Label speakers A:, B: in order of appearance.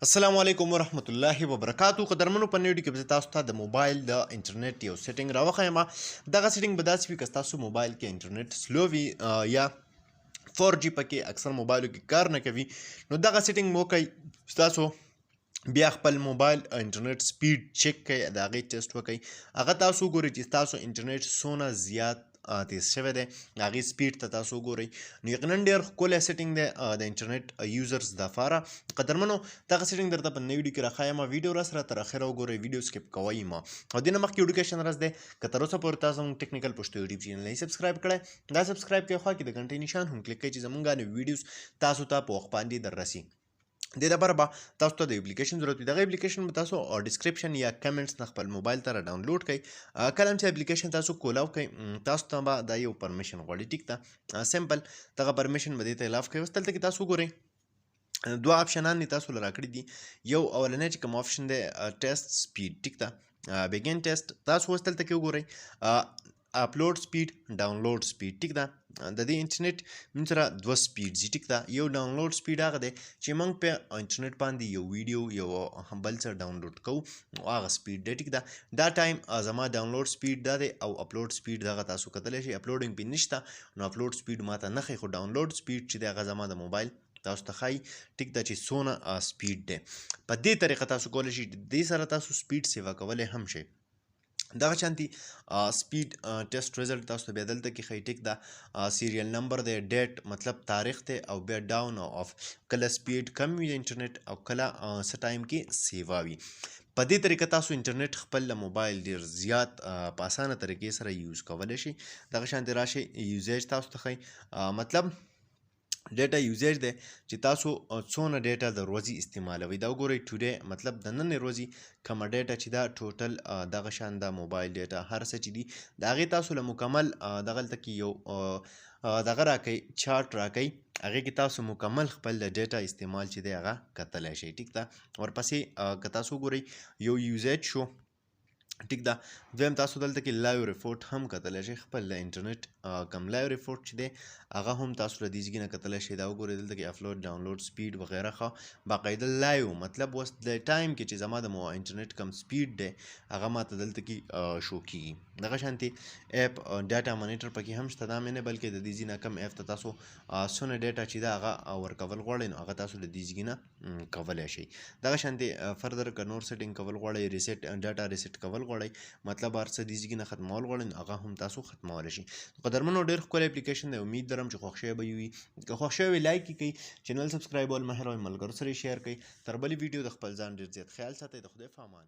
A: السلام علیکم ورحمت الله وبرکاتو. قدرمنو په نیو کې به تاسو ته د موبایل د انټرنیټ یو سیټینګ راوښیم. دغه سیټینګ به داسې وي که تاسو موبایل کې انټرنیټ سلو وي یا 4G پکې اکثر موبایلو کې کار نه کوي، نو دغه سیټینګ مو کوي. تاسو بیا خپل موبایل انټرنیټ سپیډ چیک کړئ، د هغې ټیسټ وکړئ. هغه تاسو وګورئ چې تاسو انټرنیټ څونه زیات تیز شوی دی، د هغې سپیډ ته تاسو وګورئ. نو یقینا ډېر ښکلی سیټینګ دی د انټرنیټ یوزرز دپاره. قدرمنو دغه سیټینګ درته په نوي ویډیو کې راښایم. ویډیو راسره تر اخره وګورئ، ویډیو سکیپ کوئ مه. او دې نه مخکې ایډوکیشن راز دی که تر اوسه پورې تاسو زموږ ټیکنیکل پښتو یوټیوب چینل نه سبسکرایب کړی، دا سبسکرایب کوئ، خوا کې د غنټۍ نشان هم کلیک کړئ چې زموږ نوي ویډیوز تاسو ته په وخت باندې در رسي. دې لپاره به تاسو ته د اپلیکیشن ضرورت وي. دغه اپلیکیشن به تاسو ډسکرپشن یا کمنټس نه خپل موبایل ته را ډاونلوډ کړئ. کله چې اپلیکیشن تاسو کولاو کړئ، تاسو ته به دا یو پرمیشن غواړي. ټیک ده، سمپل دغه پرمیشن به دې ته الاف کړئ. اوس دلته کې تاسو وګورئ دوه آپشنان تاسو له راکړي دي. یو اولنی چې کوم آپشن دی ټیسټ سپیډ، ټیک ده، بیګین ټیسټ. تاسو اوس دلته کې وګورئ اپلوډ سپیډ، ډاونلوډ سپیډ. ټیک ده، د دې انټرنیټ موږ سره دوه سپیډ دي. ټیک ده، یو ډاونلوډ سپیډ هغه دی چې موږ په انټرنیټ باندې یو ویډیو یو بل څه ډاونلوډ کوو، هغه سپیډ دی. ټیک ده، دا ټایم زما ډاونلوډ سپیډ دا دی او اپلوډ سپیډ دغه تاسو کتلی شئ. اپلوډینګ پې نشته، نو اپلوډ سپیډ ماته نه ښایي، خو ډاونلوډ سپیډ چې دی هغه زما د موبایل تاسو ته ښایي. ټیک ده چې څونه سپیډ دی. په دې طریقه تاسو کولی شئ دې سره تاسو سپیډ سیوا کولی هم شئ. دغه شانتي سپیډ ټیسټ رزلټ تاسو ته بیا دلته کې ښایي. ټیک ده، سیریل نمبر دی، ډیټ مطلب تاریخ دی، او بیا ډاون او اف، کله سپیډ کم وي د انټرنیټ او کله څه ټایم کې سیوا وي. په دې طریقه تاسو انټرنیټ خپل له موبایل ډېر زیات په اسانه طریقې سره یوز کولی شئ. دغه شانتي راشئ یوزیج تاسو ته ښایي، مطلب ډیټا یوزیج دی چې تاسو څونه ډیټا د ورځې استعمالوئ. دا وګورئ ټوډے مطلب د نننۍ ورځې کومه ډیټا چې دا ټوټل دغه شان د موبایل ډیټا هر څه چې دي د هغې تاسو له مکمل دغلته کې یو دغه راکوئ، چارټ راکوئ، هغې کې تاسو مکمل خپل د ډیټا استعمال چې دی هغه کتلی شئ. ټیک ده، ورپسې که تاسو وګورئ یو یوزیج شو. ټیک ده، دویم تاسو دلته کې لایو ریپورټ هم کتلی شئ. خپل د انټرنیټ کوم لایو ریپورټ چې دی هغه هم تاسو له دې ځای نه کتلی شئ. دا وګورئ دلته کې اپلوډ، ډاونلوډ سپیډ وغیره ښه باقاعده لایو، مطلب اوس د ټایم کې چې زما د انټرنیټ کوم سپیډ دی هغه ماته دلته کې شو کېږي. دغه شانتي اپ ډاټا مانیټر پکې هم شته، دا مې نه بلکې د دې ځای نه کوم اپ ته تاسو څونه ډیټا چې ده هغه ورکول غواړئ، نو هغه تاسو له دې ځای نه کولی شئ. دغه شانتي فردر که نور سیټینګ کول غواړئ، ریسیټ ډاټا ریسیټ کول غواړئ، مطلب هر څه دې ځای نه ختمول غواړئ، نو هغه هم تاسو ختمولی شئ. قدرمنو ډېر ښکلی اپلیکیشن دی، امید لرم چې خوښ شوی به وي. که خوښ شوی وي لایک یې کړئ، چینل سبسکرایبول مه هېروئ، ملګرو سره یې شیر کړئ. تر بلې ویډیو د خپل ځان ډېر زیات خیال ساتئ. د خدای په امان.